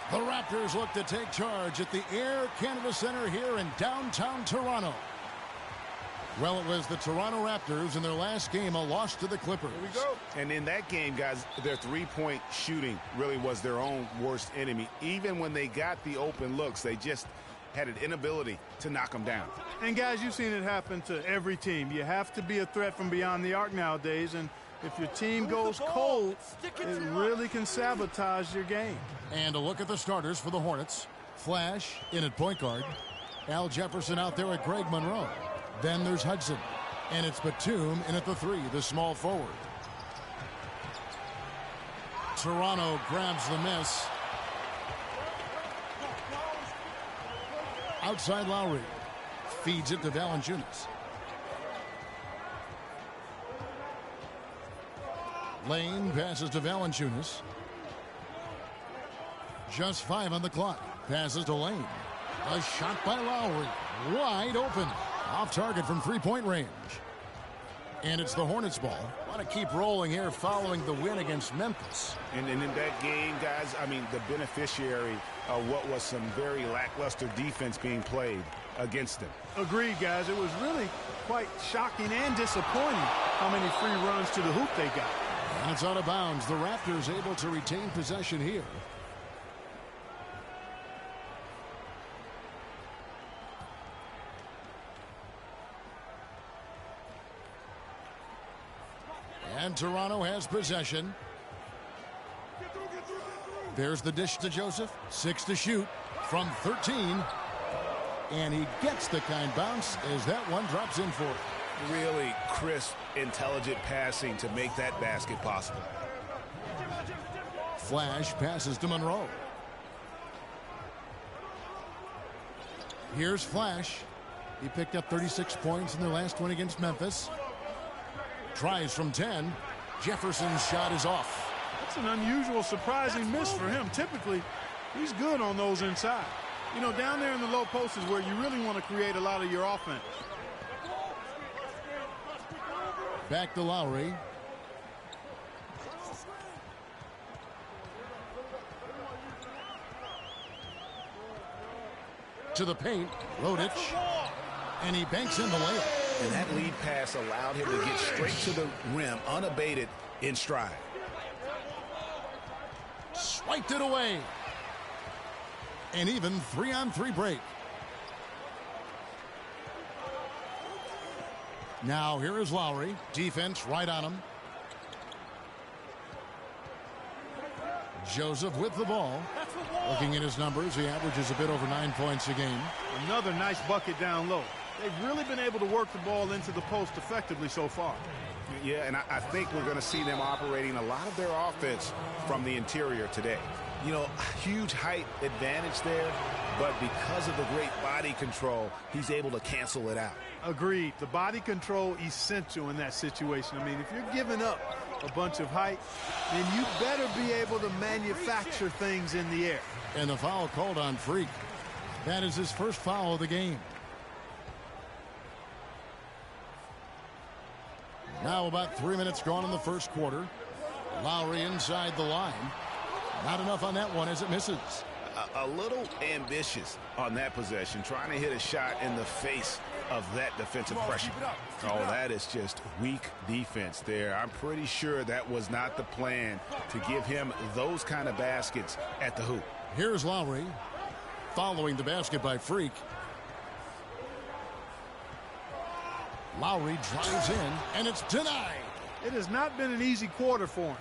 The Raptors look to take charge at the Air Canada Centre here in downtown Toronto. Well, it was the Toronto Raptors in their last game, a loss to the Clippers. Here we go. And in that game, guys, their three-point shooting really was their own worst enemy. Even when they got the open looks, they just had an inability to knock them down. And, guys, you've seen it happen to every team. You have to be a threat from beyond the arc nowadays, and if your team goes cold, it really can sabotage your game. And a look at the starters for the Hornets. Flash in at point guard. Al Jefferson out there at Greg Monroe. Then there's Hudson. And it's Batum in at the 3, the small forward. Toronto grabs the miss. Outside Lowry. Feeds it to Valanciunas. Lane passes to Valanciunas. Just 5 on the clock. Passes to Lane. A shot by Lowry. Wide open. Off target from three-point range. And it's the Hornets ball. Want to keep rolling here following the win against Memphis. And in that game, guys, I mean, the beneficiary of what was some very lackluster defense being played against them. Agreed, guys. It was really quite shocking and disappointing how many free runs to the hoop they got. And it's out of bounds. The Raptors able to retain possession here. And Toronto has possession. There's the dish to Joseph. 6 to shoot from 13. And he gets the kind bounce as that one drops in for him. Really crisp, intelligent passing to make that basket possible. Flash passes to Monroe. Here's Flash. He picked up 36 points in their last one against Memphis. Tries from 10. Jefferson's shot is off. That's an unusual, surprising miss for him. Typically, he's good on those inside. You know, down there in the low post is where you really want to create a lot of your offense. Back to Lowry. To the paint. Rodich. And he banks in the layup. And that lead pass allowed him to get straight to the rim, unabated, in stride. Swiped it away. An even 3-on-3 break. Now here is Lowry. Defense right on him. Joseph with the ball. Looking at his numbers, he averages a bit over 9 points a game. Another nice bucket down low. They've really been able to work the ball into the post effectively so far. Yeah, and I think we're going to see them operating a lot of their offense from the interior today. You know, huge height advantage there, but because of the great body control, he's able to cancel it out. Agreed. The body control essential in that situation. I mean, if you're giving up a bunch of height, then you better be able to manufacture things in the air. And the foul called on Freak. That is his first foul of the game. Now about 3 minutes gone in the first quarter. Lowry inside the line. Not enough on that one as it misses. A little ambitious on that possession, trying to hit a shot in the face of that defensive pressure. Oh, that is just weak defense there. I'm pretty sure that was not the plan to give him those kind of baskets at the hoop. Here's Lowry following the basket by Freak. Lowry drives in, and it's denied. It has not been an easy quarter for him,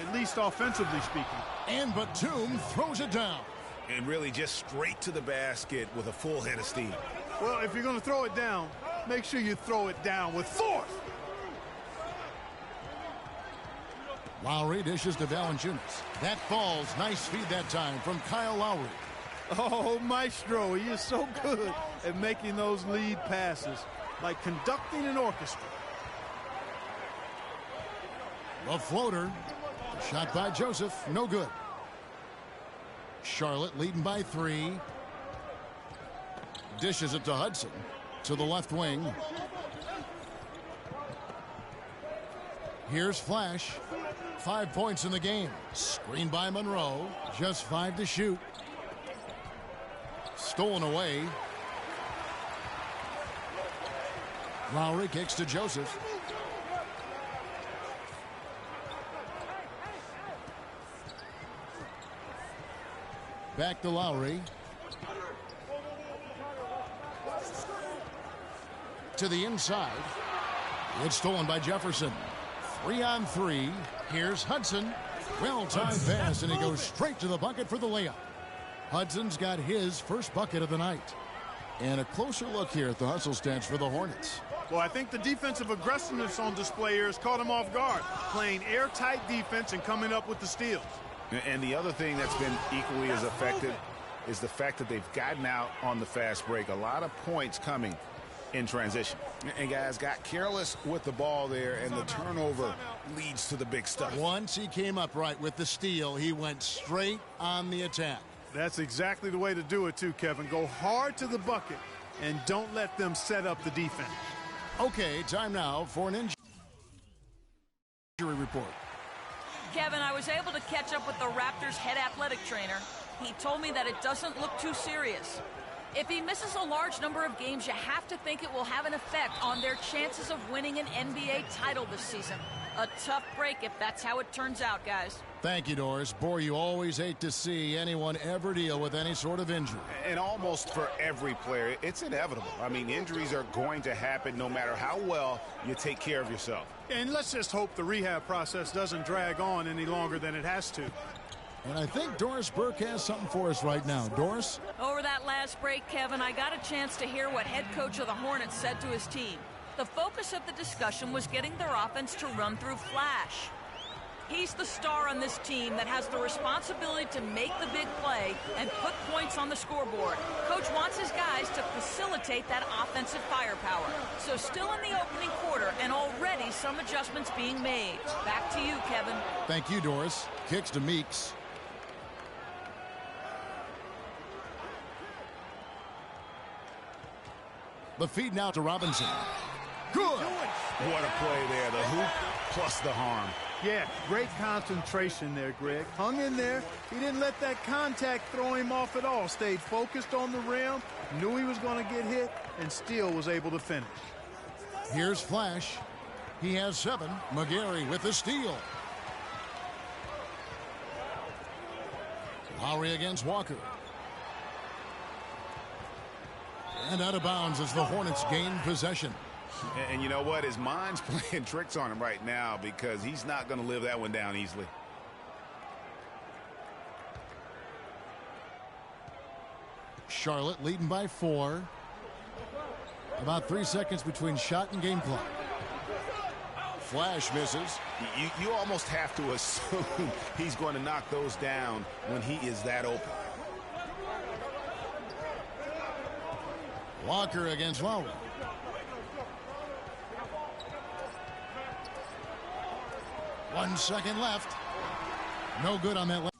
at least offensively speaking. And Batum throws it down. And really just straight to the basket with a full head of steam. Well, if you're going to throw it down, make sure you throw it down with force. Lowry dishes to Valanciunas. That falls. Nice feed that time from Kyle Lowry. Oh, maestro, he is so good at making those lead passes, like conducting an orchestra. A floater. Shot by Joseph. No good. Charlotte leading by 3. Dishes it to Hudson. To the left wing. Here's Flash. 5 points in the game. Screen by Monroe. Just 5 to shoot. Stolen away. Lowry kicks to Joseph. Back to Lowry. To the inside. It's stolen by Jefferson. 3-on-3. Here's Hudson. Well-timed pass, and he goes straight to the bucket for the layup. Hudson's got his first bucket of the night. And a closer look here at the hustle stats for the Hornets. Well, I think the defensive aggressiveness on display here has caught him off guard. Playing airtight defense and coming up with the steals. And the other thing that's been equally as effective is the fact that they've gotten out on the fast break. A lot of points coming in transition. And guys got careless with the ball there, and the turnover leads to the big stuff. Once he came up right with the steal, he went straight on the attack. That's exactly the way to do it too, Kevin. Go hard to the bucket and don't let them set up the defense. Okay, time now for an injury report. Kevin, I was able to catch up with the Raptors' head athletic trainer. He told me that it doesn't look too serious. If he misses a large number of games, you have to think it will have an effect on their chances of winning an NBA title this season. A tough break if that's how it turns out, guys. Thank you, Doris. Boy, you always hate to see anyone ever deal with any sort of injury. And almost for every player, it's inevitable. I mean, injuries are going to happen no matter how well you take care of yourself. And let's just hope the rehab process doesn't drag on any longer than it has to. And I think Doris Burke has something for us right now. Doris? Over that last break, Kevin, I got a chance to hear what head coach of the Hornets said to his team. The focus of the discussion was getting their offense to run through Flash. He's the star on this team that has the responsibility to make the big play and put points on the scoreboard. Coach wants his guys to facilitate that offensive firepower. So still in the opening quarter and already some adjustments being made. Back to you, Kevin. Thank you, Doris. Kicks to Meeks. The feed now to Robinson. Good. What a play there. The hoop plus the harm. Yeah, great concentration there, Greg. Hung in there. He didn't let that contact throw him off at all. Stayed focused on the rim, knew he was going to get hit, and still was able to finish. Here's Flash. He has 7. McGarry with the steal. Lowry against Walker. And out of bounds as the Hornets gain possession. And you know what? His mind's playing tricks on him right now because he's not going to live that one down easily. Charlotte leading by 4. About 3 seconds between shot and game clock. Flash misses. You almost have to assume he's going to knock those down when he is that open. Walker against Lowry. One second left. No good on that left.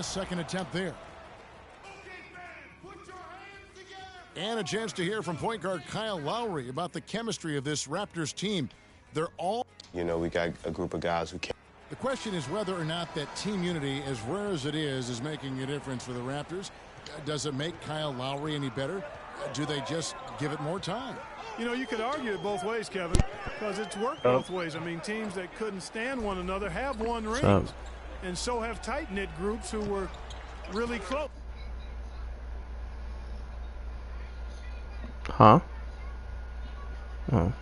Second attempt there. And a chance to hear from point guard Kyle Lowry about the chemistry of this Raptors team. They're all... You know, we got a group of guys who can. The question is whether or not that team unity, as rare as it is making a difference for the Raptors. Does it make Kyle Lowry any better? Do they just give it more time? You know, you could argue it both ways, Kevin, because it's worked both ways. I mean, teams that couldn't stand one another have won rings. And so have tight-knit groups who were really close. Huh? Oh.